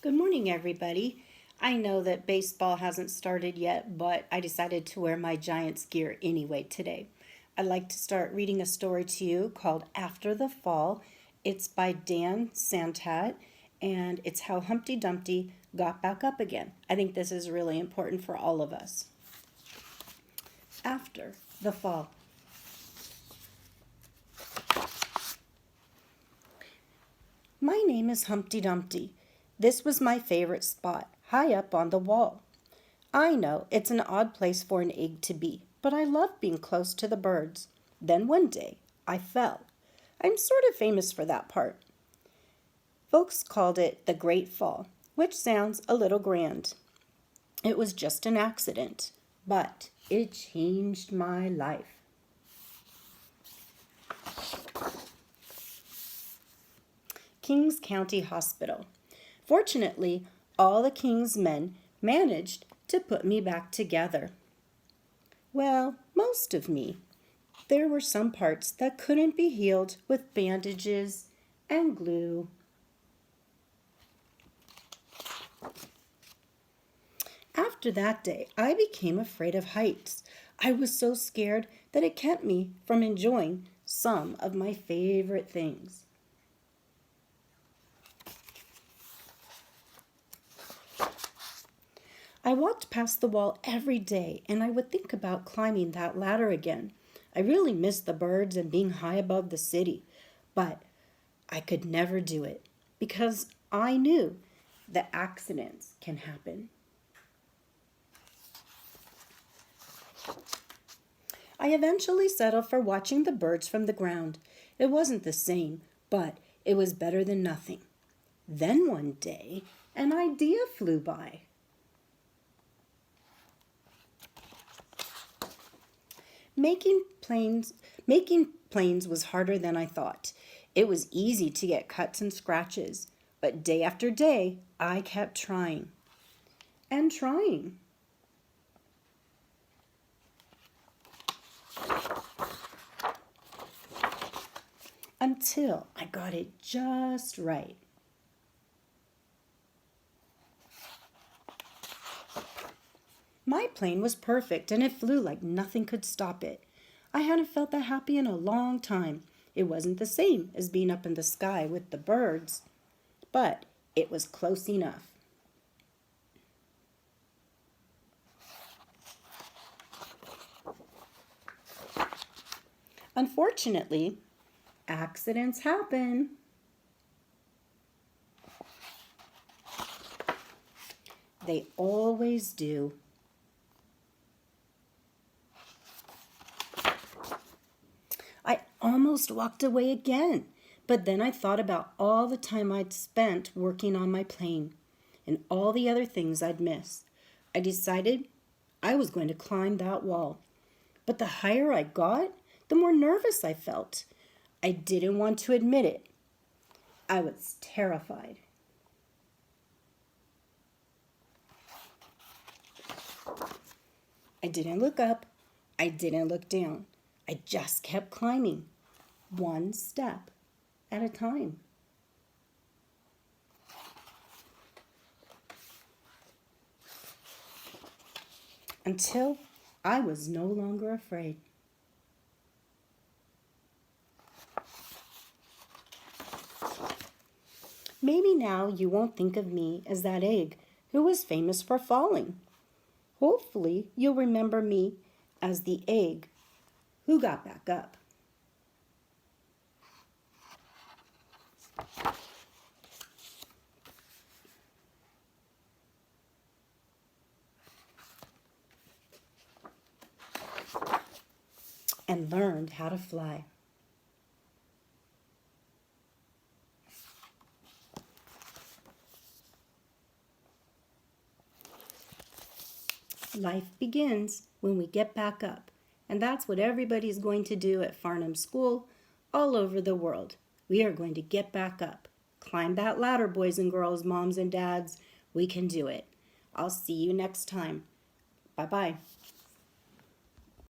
Good morning, everybody. I know that baseball hasn't started yet, but I decided to wear my Giants gear anyway today. I'd like to start reading a story to you called After the Fall. It's by Dan Santat, and it's how Humpty Dumpty got back up again. I think this is really important for all of us. After the Fall. My name is Humpty Dumpty. This was my favorite spot, high up on the wall. I know it's an odd place for an egg to be, but I love being close to the birds. Then one day, I fell. I'm sort of famous for that part. Folks called it the Great Fall, which sounds a little grand. It was just an accident, but it changed my life. Kings County Hospital. Fortunately, all the king's men managed to put me back together. Well, most of me. There were some parts that couldn't be healed with bandages and glue. After that day, I became afraid of heights. I was so scared that it kept me from enjoying some of my favorite things. I walked past the wall every day, and I would think about climbing that ladder again. I really missed the birds and being high above the city, but I could never do it because I knew that accidents can happen. I eventually settled for watching the birds from the ground. It wasn't the same, but it was better than nothing. Then one day, an idea flew by. Making planes was harder than I thought. It was easy to get cuts and scratches, but day after day, I kept trying and trying. Until I got it just right. My plane was perfect and it flew like nothing could stop it. I hadn't felt that happy in a long time. It wasn't the same as being up in the sky with the birds, but it was close enough. Unfortunately, accidents happen. They always do. I almost walked away again, but then I thought about all the time I'd spent working on my plane and all the other things I'd missed. I decided I was going to climb that wall. But the higher I got, the more nervous I felt. I didn't want to admit it. I was terrified. I didn't look up. I didn't look down. I just kept climbing, one step at a time. Until I was no longer afraid. Maybe now you won't think of me as that egg who was famous for falling. Hopefully you'll remember me as the egg who got back up. And learned how to fly. Life begins when we get back up, and that's what everybody's going to do at Farnham School all over the world. We are going to get back up. Climb that ladder, boys and girls, moms and dads. We can do it. I'll see you next time. Bye-bye.